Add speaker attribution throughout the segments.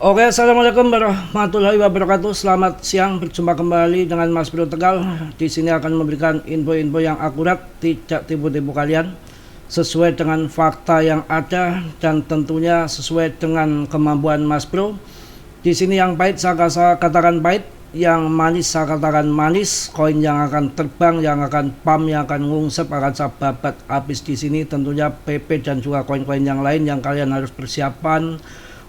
Speaker 1: Oke, assalamualaikum warahmatullahi wabarakatuh. Selamat siang, berjumpa kembali dengan Mas Bro Tegal. Di sini akan memberikan info-info yang akurat, tidak tipu-tipu kalian, sesuai dengan fakta yang ada dan tentunya sesuai dengan kemampuan Mas Bro. Di sini yang pahit saya katakan pahit, yang manis saya katakan manis. Koin yang akan terbang, yang akan pump, yang akan ngungsep akan saya babat habis di sini. Tentunya PP dan juga koin-koin yang lain yang kalian harus persiapan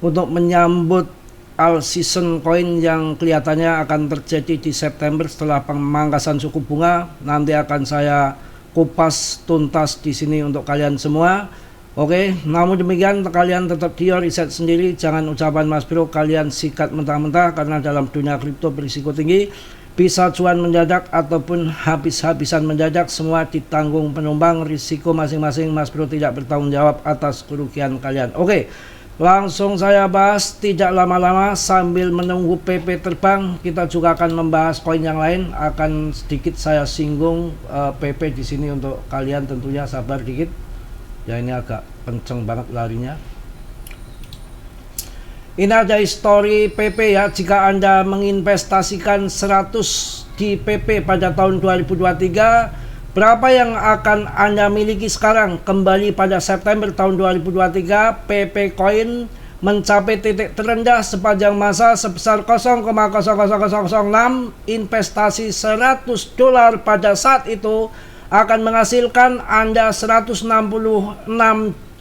Speaker 1: untuk menyambut all season coin yang kelihatannya akan terjadi di September setelah pemangkasan suku bunga. Nanti akan saya kupas tuntas di sini untuk kalian semua. Oke, namun demikian kalian tetap di riset sendiri, jangan ucapan Mas Bro kalian sikat mentah-mentah, karena dalam dunia kripto berisiko tinggi, bisa cuan mendadak ataupun habis-habisan mendadak, semua ditanggung penumpang, risiko masing-masing. Mas Bro tidak bertanggung jawab atas kerugian kalian. Oke, langsung saya bahas tidak lama-lama sambil menunggu PP terbang. Kita juga akan membahas koin yang lain. Akan sedikit saya singgung PP di sini untuk kalian, tentunya sabar dikit. Ya, ini agak kenceng banget larinya. Ini ada histori PP ya. Jika Anda menginvestasikan 100 di PP pada tahun 2023, berapa yang akan Anda miliki sekarang? Kembali pada September tahun 2023, PP Coin mencapai titik terendah sepanjang masa sebesar 0,00006. Investasi $100 pada saat itu akan menghasilkan Anda 166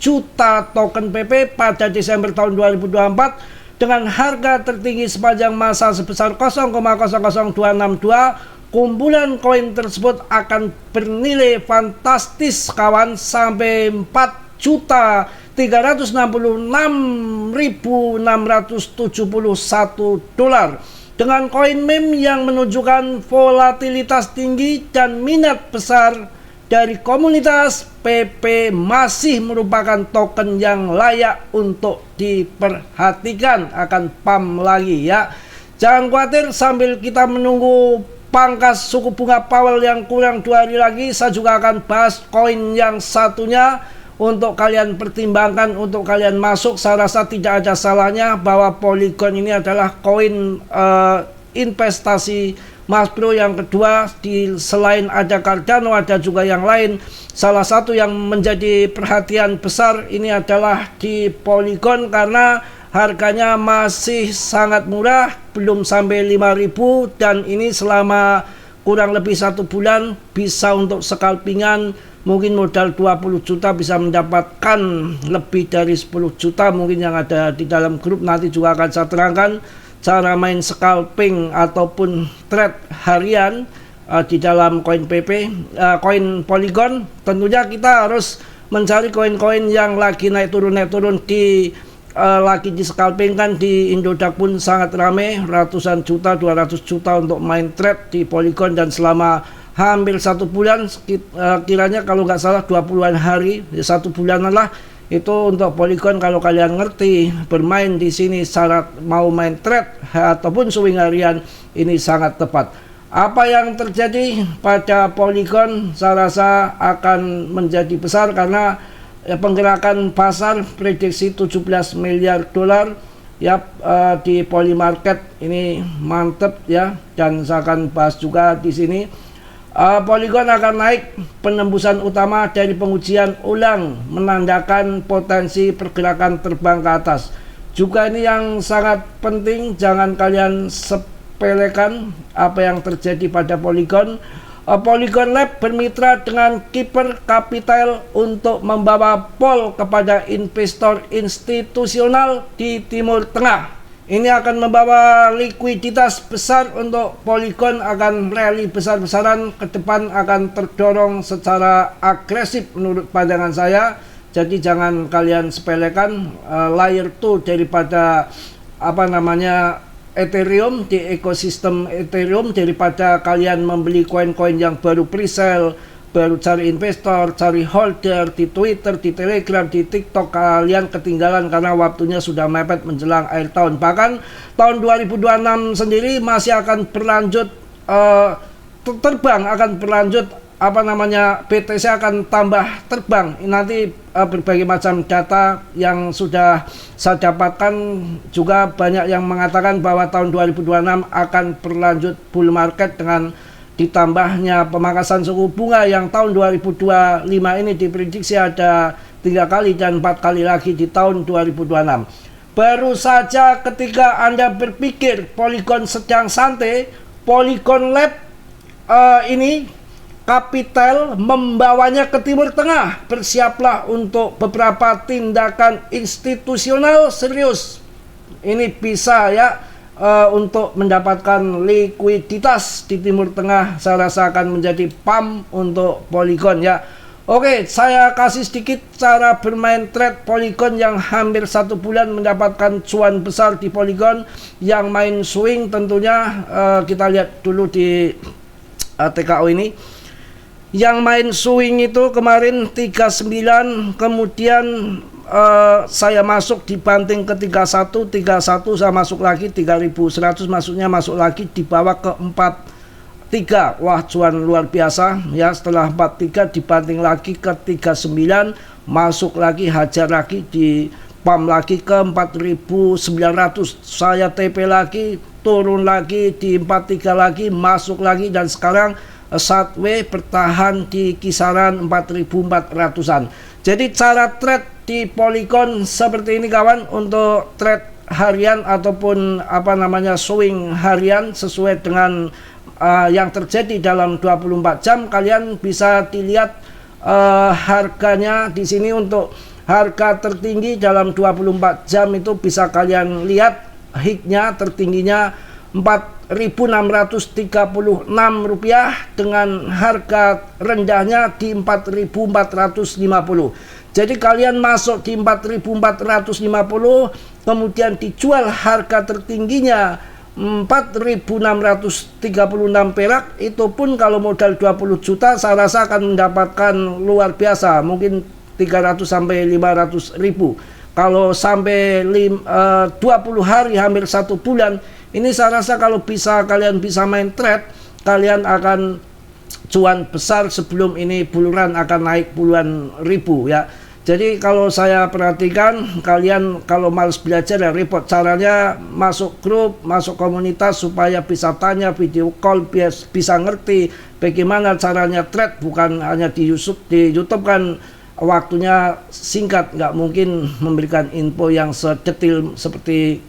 Speaker 1: juta token PP pada Desember tahun 2024 dengan harga tertinggi sepanjang masa sebesar 0,00262. Kumpulan koin tersebut akan bernilai fantastis kawan, sampai 4.366.671 dolar. Dengan koin meme yang menunjukkan volatilitas tinggi dan minat besar dari komunitas, PP masih merupakan token yang layak untuk diperhatikan. Akan pump lagi ya. Jangan khawatir, sambil kita menunggu pangkas suku bunga Powell yang kurang 2 hari lagi, saya juga akan bahas koin yang satunya untuk kalian pertimbangkan, untuk kalian masuk. Saya rasa tidak ada salahnya bahwa Polygon ini adalah koin investasi Mas Bro yang kedua. Selain ada Cardano, ada juga yang lain. Salah satu yang menjadi perhatian besar ini adalah di Polygon, karena harganya masih sangat murah, belum sampai 5.000, dan ini selama kurang lebih 1 bulan bisa untuk scalpingan. Mungkin modal 20 juta bisa mendapatkan lebih dari 10 juta mungkin yang ada di dalam grup. Nanti juga akan saya terangkan cara main scalping ataupun trade harian di dalam koin PP, koin Polygon. Tentunya kita harus mencari koin-koin yang lagi naik turun di lagi di scalping. Kan di Indodax pun sangat ramai, ratusan juta, 200 juta untuk main trade di Polygon, dan selama hampir 1 bulan, kiranya kalau nggak salah 20-an hari, 1 bulanan lah itu untuk Polygon. Kalau kalian ngerti bermain di sini, syarat mau main trade ataupun swing harian, ini sangat tepat. Apa yang terjadi pada Polygon saya rasa akan menjadi besar, karena penggerakan pasar prediksi 17 miliar dolar ya di Poly Market. Ini mantep ya, dan saya akan bahas juga di sini. Polygon akan naik, penembusan utama dari pengujian ulang menandakan potensi pergerakan terbang ke atas. Juga ini yang sangat penting, jangan kalian sepelekan apa yang terjadi pada Polygon. Polygon Lab bermitra dengan Keeper Capital untuk membawa POL kepada investor institusional di Timur Tengah. Ini akan membawa likuiditas besar untuk Polygon, akan rally besar-besaran ke depan, akan terdorong secara agresif menurut pandangan saya. Jadi jangan kalian sepelekan layer 2 daripada Ethereum, di ekosistem Ethereum, daripada kalian membeli koin-koin yang baru pre-sale, baru cari investor, cari holder di Twitter, di Telegram, di TikTok. Kalian ketinggalan karena waktunya sudah mepet menjelang akhir tahun. Bahkan tahun 2026 sendiri masih akan berlanjut terbang, akan berlanjut BTC akan tambah terbang. Nanti berbagai macam data yang sudah saya dapatkan juga banyak yang mengatakan bahwa tahun 2026 akan berlanjut bull market dengan ditambahnya pemangkasan suku bunga yang tahun 2025 ini diprediksi ada 3 kali dan 4 kali lagi di tahun 2026. Baru saja ketika Anda berpikir Polygon sedang santai, Polygon Lab ini Capital membawanya ke Timur Tengah. Bersiaplah untuk beberapa tindakan institusional serius. Ini bisa ya untuk mendapatkan likuiditas di Timur Tengah. Saya rasa akan menjadi pump untuk Polygon ya. Oke, saya kasih sedikit cara bermain trade Polygon yang hampir 1 bulan mendapatkan cuan besar di Polygon. Yang main swing tentunya kita lihat dulu di TKO ini. Yang main swing itu kemarin 39, kemudian saya masuk dibanting ke 31 saya masuk lagi 3100, masuknya masuk lagi di bawah ke 43. Wah, cuan luar biasa ya. Setelah 43 dibanting lagi ke 39, masuk lagi, hajar lagi, di pump lagi ke 4900. Saya TP lagi, turun lagi di 43 lagi, masuk lagi, dan sekarang sideways bertahan di kisaran 4400-an. Jadi cara trade di Polygon seperti ini kawan, untuk trade harian ataupun swing harian sesuai dengan yang terjadi dalam 24 jam. Kalian bisa dilihat harganya di sini. Untuk harga tertinggi dalam 24 jam itu bisa kalian lihat high-nya, tertingginya Rp4.636 dengan harga rendahnya di 4.450. Jadi kalian masuk di 4.450, kemudian dijual harga tertingginya 4.636 perak. Itu pun kalau modal 20 juta saya rasa akan mendapatkan luar biasa, mungkin 300 sampai 500 ribu. Kalau sampai 20 hari, hampir 1 bulan, ini saya rasa kalau kalian bisa main trade, kalian akan cuan besar. Sebelum ini buluran akan naik puluhan ribu ya. Jadi kalau saya perhatikan, kalian kalau males belajar ya repot. Caranya masuk grup, masuk komunitas supaya bisa tanya, video call, bisa ngerti bagaimana caranya trade. Bukan hanya di YouTube kan waktunya singkat, nggak mungkin memberikan info yang sedetil seperti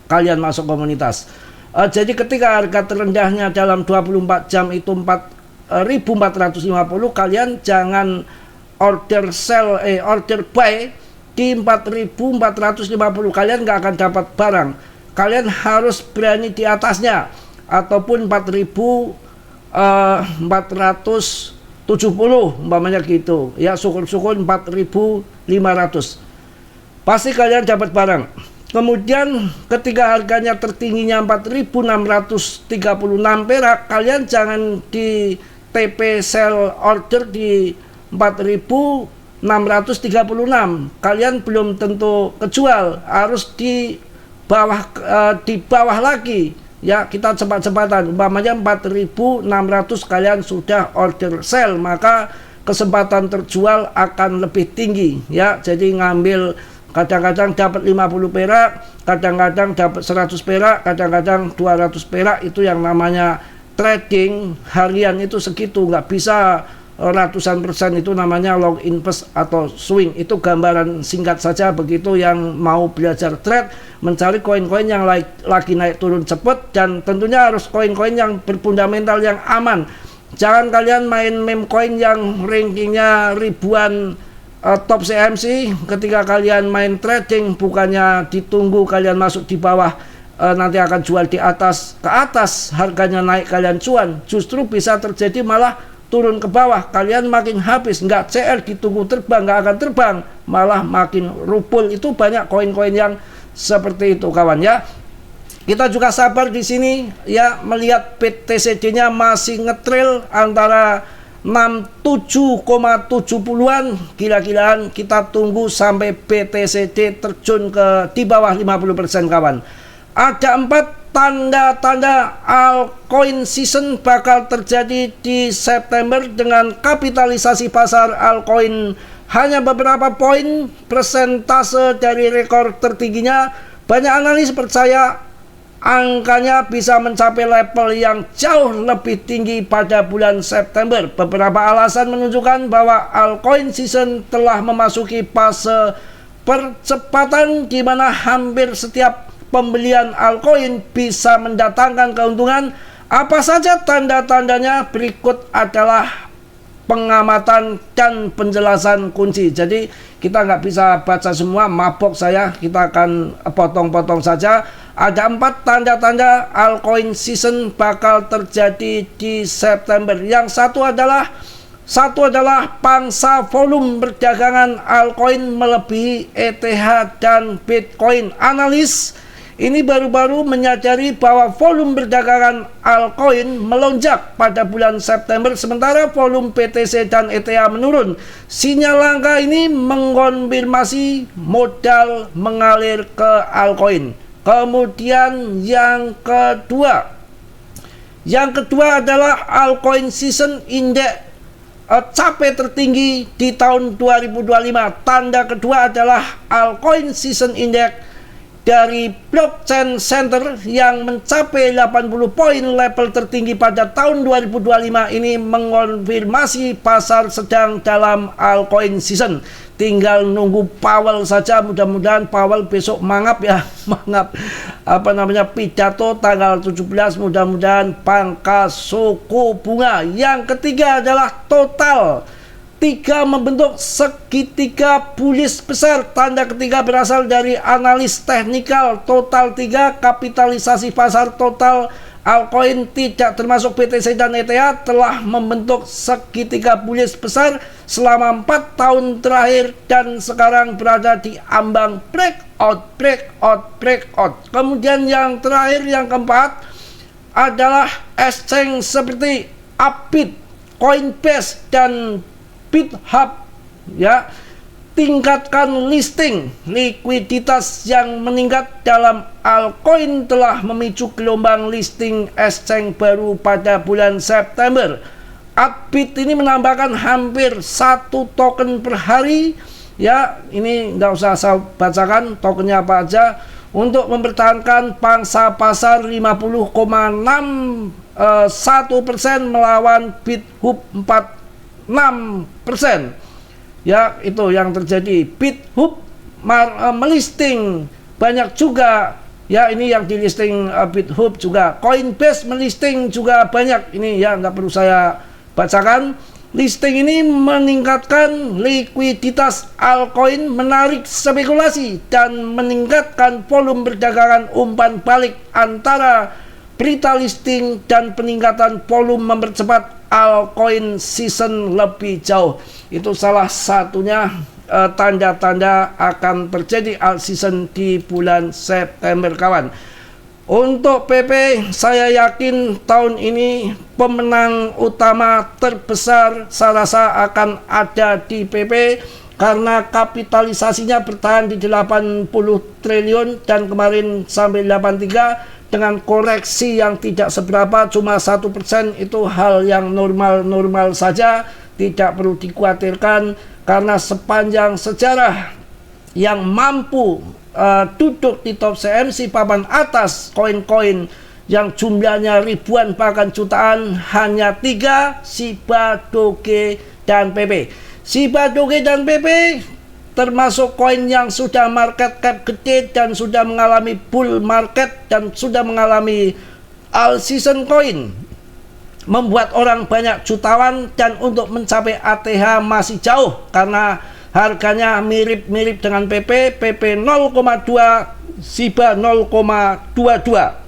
Speaker 1: kalian masuk komunitas. Jadi ketika harga terendahnya dalam 24 jam itu 4.450, kalian jangan order buy di 4.450. Kalian nggak akan dapat barang. Kalian harus berani di atasnya, ataupun 4.470 umpamanya gitu ya, syukur-syukur 4.500, pasti kalian dapat barang. Kemudian ketika harganya tertingginya 4.636 perak, kalian jangan di TP sell order di 4.636. Kalian belum tentu kejual, harus di bawah lagi ya. Kita cepat-cepatan, umpamanya 4.600 kalian sudah order sell, maka kesempatan terjual akan lebih tinggi ya. Jadi ngambil, kadang-kadang dapat 50 perak, kadang-kadang dapat 100 perak, kadang-kadang 200 perak. Itu yang namanya trading harian, itu segitu, nggak bisa ratusan persen. Itu namanya long invest atau swing. Itu gambaran singkat saja begitu yang mau belajar trade, mencari koin-koin yang lagi naik turun cepat, dan tentunya harus koin-koin yang berfundamental, yang aman. Jangan kalian main meme coin yang rankingnya ribuan top CMC. Ketika kalian main trading, bukannya ditunggu kalian masuk di bawah, nanti akan jual di atas, ke atas harganya naik kalian cuan, justru bisa terjadi malah turun ke bawah, kalian makin habis. Nggak CL, ditunggu terbang, nggak akan terbang, malah makin rupul. Itu banyak koin-koin yang seperti itu kawan ya. Kita juga sabar di sini ya, melihat BTCD-nya masih ngetrail antara 67,70-an. Gila-gilaan, kita tunggu sampai BTCD terjun ke di bawah 50% kawan. Ada 4 tanda-tanda altcoin season bakal terjadi di September dengan kapitalisasi pasar altcoin hanya beberapa poin persentase dari rekor tertingginya. Banyak analis percaya angkanya bisa mencapai level yang jauh lebih tinggi pada bulan September. Beberapa alasan menunjukkan bahwa altcoin season telah memasuki fase percepatan di mana hampir setiap pembelian altcoin bisa mendatangkan keuntungan. Apa saja tanda-tandanya? Berikut adalah pengamatan dan penjelasan kunci. Jadi kita nggak bisa baca semua, mabok saya. Kita akan potong-potong saja. Ada 4 tanda-tanda altcoin season bakal terjadi di September. Yang satu adalah pangsa volume perdagangan altcoin melebihi ETH dan Bitcoin. Analis ini baru-baru menyadari bahwa volume perdagangan altcoin melonjak pada bulan September, sementara volume BTC dan ETH menurun. Sinyal langka ini mengkonfirmasi modal mengalir ke altcoin. Kemudian yang kedua adalah altcoin season index capai tertinggi di tahun 2025. Tanda kedua adalah altcoin season index dari Blockchain Center yang mencapai 80 poin level tertinggi pada tahun 2025 ini mengonfirmasi pasar sedang dalam altcoin season. Tinggal nunggu Powell saja, mudah-mudahan Powell besok mangap ya, pidato tanggal 17, mudah-mudahan pangkas suku bunga. Yang ketiga adalah total 3 membentuk segitiga bullish besar. Tanda ketiga berasal dari analis teknikal. Total 3 kapitalisasi pasar total altcoin tidak termasuk BTC dan ETH telah membentuk segitiga bullish besar selama 4 tahun terakhir dan sekarang berada di ambang breakout. Kemudian yang terakhir, yang keempat adalah exchange seperti Upbit, Coinbase dan BitHub ya, tingkatkan listing. Likuiditas yang meningkat dalam altcoin telah memicu gelombang listing exchange baru pada bulan September. Upbit ini menambahkan hampir 1 token per hari ya. Ini nggak usah saya bacakan tokennya apa aja, untuk mempertahankan pangsa pasar 50,61% melawan BitHub 46%. Ya, itu yang terjadi. BitHub melisting banyak juga ya, ini yang di listing BitHub juga. Coinbase melisting juga banyak, ini ya nggak perlu saya bacakan. Listing ini meningkatkan likuiditas altcoin, menarik spekulasi dan meningkatkan volume perdagangan. Umpan balik antara berita listing dan peningkatan volume mempercepat altcoin season lebih jauh. Itu salah satunya tanda-tanda akan terjadi alt season di bulan September, kawan. Untuk PP, saya yakin tahun ini pemenang utama terbesar saya rasa akan ada di PP karena kapitalisasinya bertahan di 80 triliun dan kemarin sampai 83 dengan koreksi yang tidak seberapa, cuma 1%. Itu hal yang normal-normal saja, tidak perlu dikhawatirkan karena sepanjang sejarah yang mampu duduk di top CMC papan atas koin-koin yang jumlahnya ribuan bahkan jutaan hanya 3, Shiba, Doge, dan PP. Shiba, Doge, dan PP termasuk koin yang sudah market cap gede dan sudah mengalami bull market dan sudah mengalami all season coin, membuat orang banyak jutawan, dan untuk mencapai ATH masih jauh karena harganya mirip-mirip dengan PP 0,2, Shiba 0,22.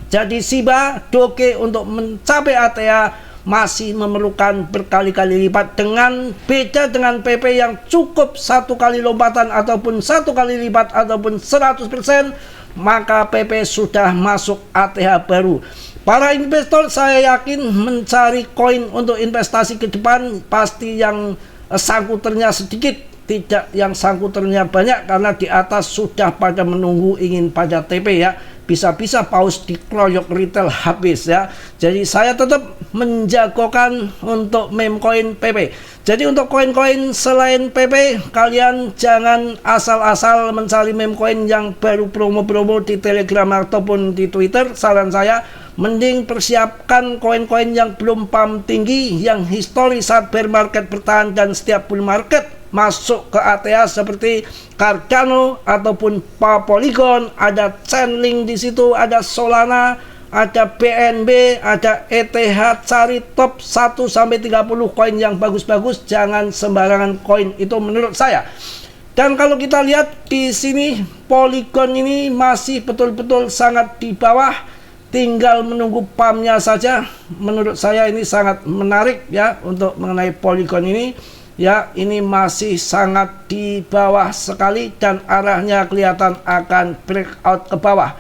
Speaker 1: Jadi Shiba, Doge untuk mencapai ATH masih memerlukan berkali-kali lipat, dengan beda dengan PP yang cukup 1 kali lompatan ataupun 1 kali lipat ataupun 100%, maka PP sudah masuk ATH baru. Para investor saya yakin mencari koin untuk investasi ke depan pasti yang sangkuternya sedikit, tidak yang sangkuternya banyak, karena di atas sudah pada menunggu ingin pada TP ya. bisa-bisa paus dikeroyok retail habis ya. Jadi saya tetap menjagokan untuk meme coin PP. Jadi untuk koin-koin selain PP, kalian jangan asal-asal mencari meme coin yang baru promo-promo di Telegram ataupun di Twitter. Saran saya, mending persiapkan koin-koin yang belum pump tinggi, yang historis saat bear market bertahan dan setiap bull market masuk ke ATH seperti Cardano ataupun Polygon, ada Chainlink di situ, ada Solana, ada BNB, ada ETH. Cari top 1 sampai 30 koin yang bagus-bagus, jangan sembarangan koin, itu menurut saya. Dan kalau kita lihat di sini Polygon ini masih betul-betul sangat di bawah, tinggal menunggu pumpnya saja. Menurut saya ini sangat menarik ya untuk mengenai Polygon ini. Ya, ini masih sangat di bawah sekali dan arahnya kelihatan akan breakout ke bawah.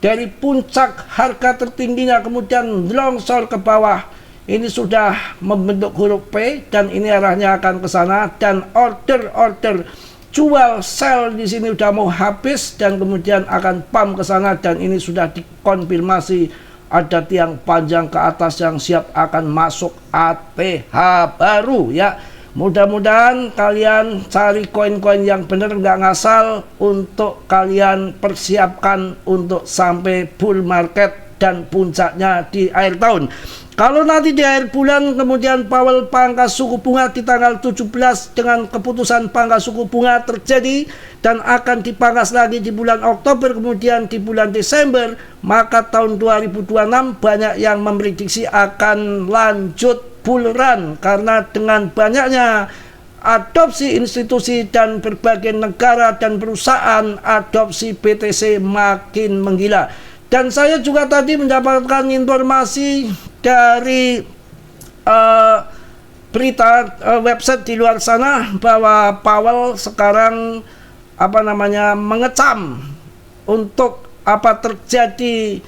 Speaker 1: Dari puncak harga tertingginya kemudian longsor ke bawah. Ini sudah membentuk huruf P dan ini arahnya akan ke sana, dan order jual sell di sini udah mau habis dan kemudian akan pump ke sana, dan ini sudah dikonfirmasi ada tiang panjang ke atas yang siap akan masuk ATH baru ya. Mudah-mudahan kalian cari koin-koin yang benar, nggak ngasal, untuk kalian persiapkan untuk sampai bull market dan puncaknya di akhir tahun. Kalau nanti di akhir bulan kemudian Powell pangkas suku bunga di tanggal 17 dengan keputusan pangkas suku bunga terjadi dan akan dipangkas lagi di bulan Oktober kemudian di bulan Desember, maka tahun 2026 banyak yang memprediksi akan lanjut bull run, karena dengan banyaknya adopsi institusi dan berbagai negara dan perusahaan, adopsi BTC makin menggila. Dan saya juga tadi mendapatkan informasi dari berita website di luar sana bahwa Powell sekarang mengecam untuk terjadi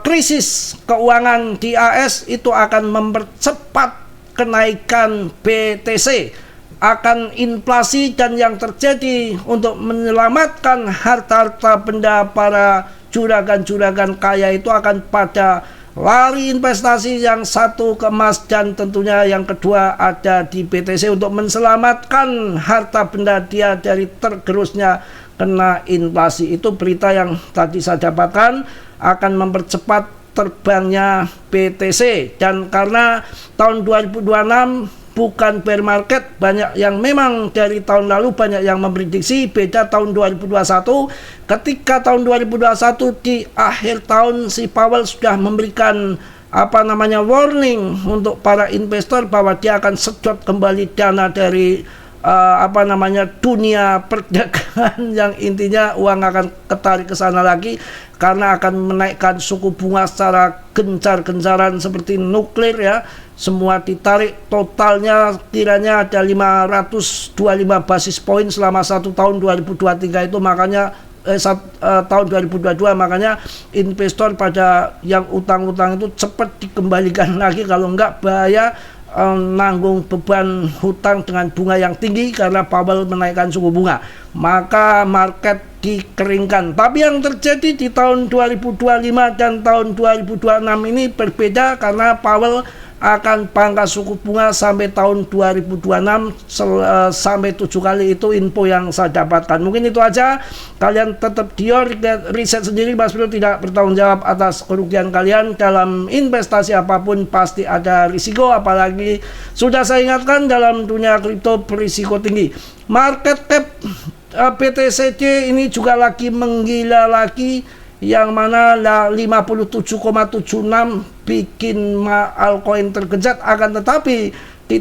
Speaker 1: krisis keuangan di AS itu akan mempercepat kenaikan BTC, akan inflasi, dan yang terjadi untuk menyelamatkan harta-harta benda para juragan-juragan kaya itu akan pada lari investasi, yang satu ke emas dan tentunya yang kedua ada di BTC untuk menyelamatkan harta benda dia dari tergerusnya kena inflasi. Itu berita yang tadi saya dapatkan akan mempercepat terbangnya BTC. Dan karena tahun 2026 bukan bear market, banyak yang memang dari tahun lalu banyak yang memprediksi, beda tahun 2021 ketika tahun 2021 di akhir tahun si Powell sudah memberikan warning untuk para investor bahwa dia akan sedot kembali dana dari dunia perdagangan, yang intinya uang akan ketarik ke sana lagi karena akan menaikkan suku bunga secara gencar-gencaran seperti nuklir ya. Semua ditarik, totalnya kiranya ada 525 basis point selama 1 tahun 2023 itu, makanya tahun 2022, makanya investor pada yang utang-utang itu cepat dikembalikan lagi, kalau enggak bahaya nanggung beban hutang dengan bunga yang tinggi karena Powell menaikkan suku bunga, maka market dikeringkan. Tapi yang terjadi di tahun 2025 dan tahun 2026 ini berbeda, karena Powell akan pangkas suku bunga sampai tahun 2026 sampai 7 kali. Itu info yang saya dapatkan. Mungkin itu aja. Kalian tetap riset sendiri. Mas Bro tidak bertanggung jawab atas kerugian kalian. Dalam investasi apapun pasti ada risiko, apalagi sudah saya ingatkan dalam dunia kripto berisiko tinggi. Market cap BTCD ini juga lagi menggila lagi, yang mana 57,76 bikin altcoin tergejat. Akan tetapi di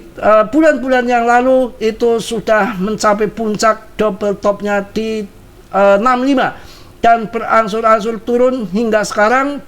Speaker 1: bulan-bulan yang lalu itu sudah mencapai puncak double topnya di 65 dan berangsur-angsur turun hingga sekarang.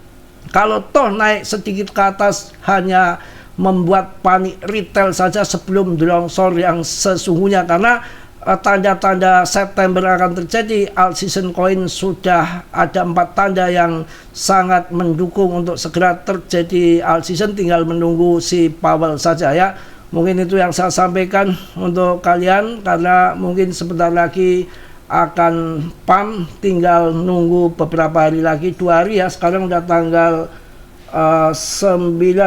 Speaker 1: Kalau toh naik sedikit ke atas hanya membuat panik retail saja sebelum longsor yang sesungguhnya, karena tanda-tanda September akan terjadi. Alt season coin sudah ada 4 tanda yang sangat mendukung untuk segera terjadi alt season, tinggal menunggu si Powell saja ya. Mungkin itu yang saya sampaikan untuk kalian, karena mungkin sebentar lagi akan pump, tinggal nunggu beberapa hari lagi, 2 hari ya. Sekarang udah tanggal 9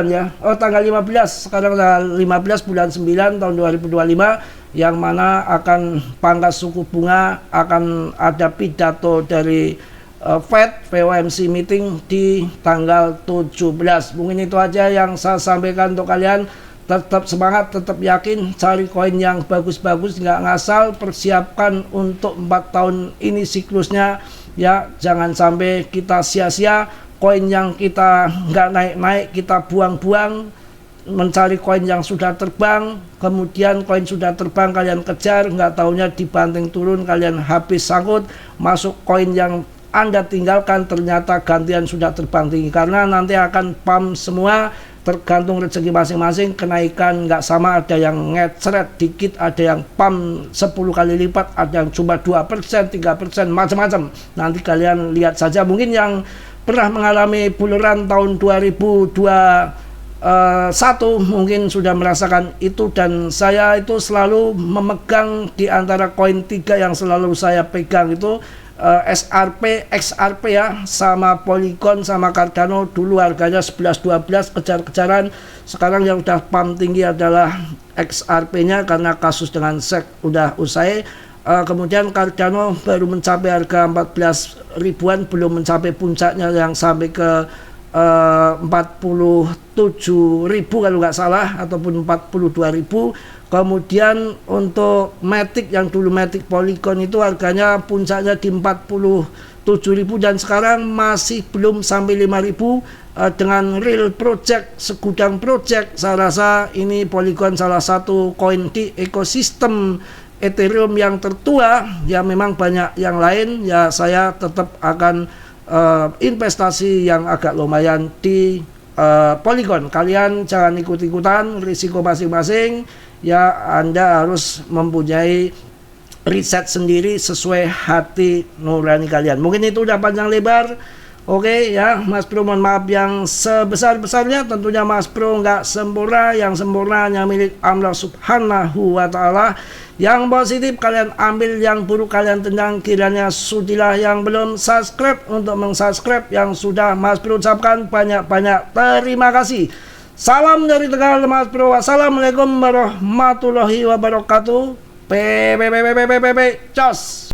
Speaker 1: ya, tanggal 15, sekarang tanggal 15 bulan 9 tahun 2025, yang mana akan pangkas suku bunga, akan ada pidato dari Fed FOMC meeting di tanggal 17. Mungkin itu aja yang saya sampaikan untuk kalian. Tetap semangat, tetap yakin, cari koin yang bagus-bagus, nggak ngasal, persiapkan untuk 4 tahun ini siklusnya ya. Jangan sampai kita sia-sia, koin yang kita nggak naik-naik kita buang-buang, mencari koin yang sudah terbang, kemudian koin sudah terbang kalian kejar, nggak taunya dibanting turun, kalian habis sangkut. Masuk koin yang Anda tinggalkan ternyata gantian sudah terbang tinggi, karena nanti akan pump semua, tergantung rezeki masing-masing. Kenaikan nggak sama, ada yang ngecret dikit, ada yang pump 10 kali lipat, ada yang cuma 2%, 3%, macam-macam. Nanti kalian lihat saja. Mungkin yang pernah mengalami buluran tahun 2021 mungkin sudah merasakan itu, dan saya itu selalu memegang di antara koin 3 yang selalu saya pegang itu SRP, XRP ya, sama Polygon, sama Cardano. Dulu harganya 11-12 kejar-kejaran. Sekarang yang udah pump tinggi adalah XRP-nya karena kasus dengan SEC udah usai. Kemudian Cardano baru mencapai harga 14 ribuan, belum mencapai puncaknya yang sampai ke 47.000 kalau nggak salah, ataupun 42.000. Kemudian untuk Matic, yang dulu Matic Polygon itu harganya puncaknya di 47.000, dan sekarang masih belum sampai 5.000. Dengan real project, segudang project, saya rasa ini Polygon salah satu koin di ekosistem Ethereum yang tertua. Ya memang banyak yang lain, ya saya tetap akan investasi yang agak lumayan di Polygon. Kalian jangan ikut-ikutan, risiko masing-masing ya. Anda harus mempunyai riset sendiri sesuai hati nurani kalian. Mungkin itu udah panjang lebar. Oke ya, Mas Bro mohon maaf yang sebesar-besarnya. Tentunya Mas Bro nggak sempurna, yang sempurna hanya milik Allah Subhanahu wa Ta'ala. Yang positif kalian ambil, yang buruk kalian tendang. Kiranya sudilah yang belum subscribe untuk meng-subscribe, yang sudah Mas Bro ucapkan banyak-banyak terima kasih. Salam dari Tegal Mas Bro. Wassalamualaikum warahmatullahi wabarakatuh. Cos.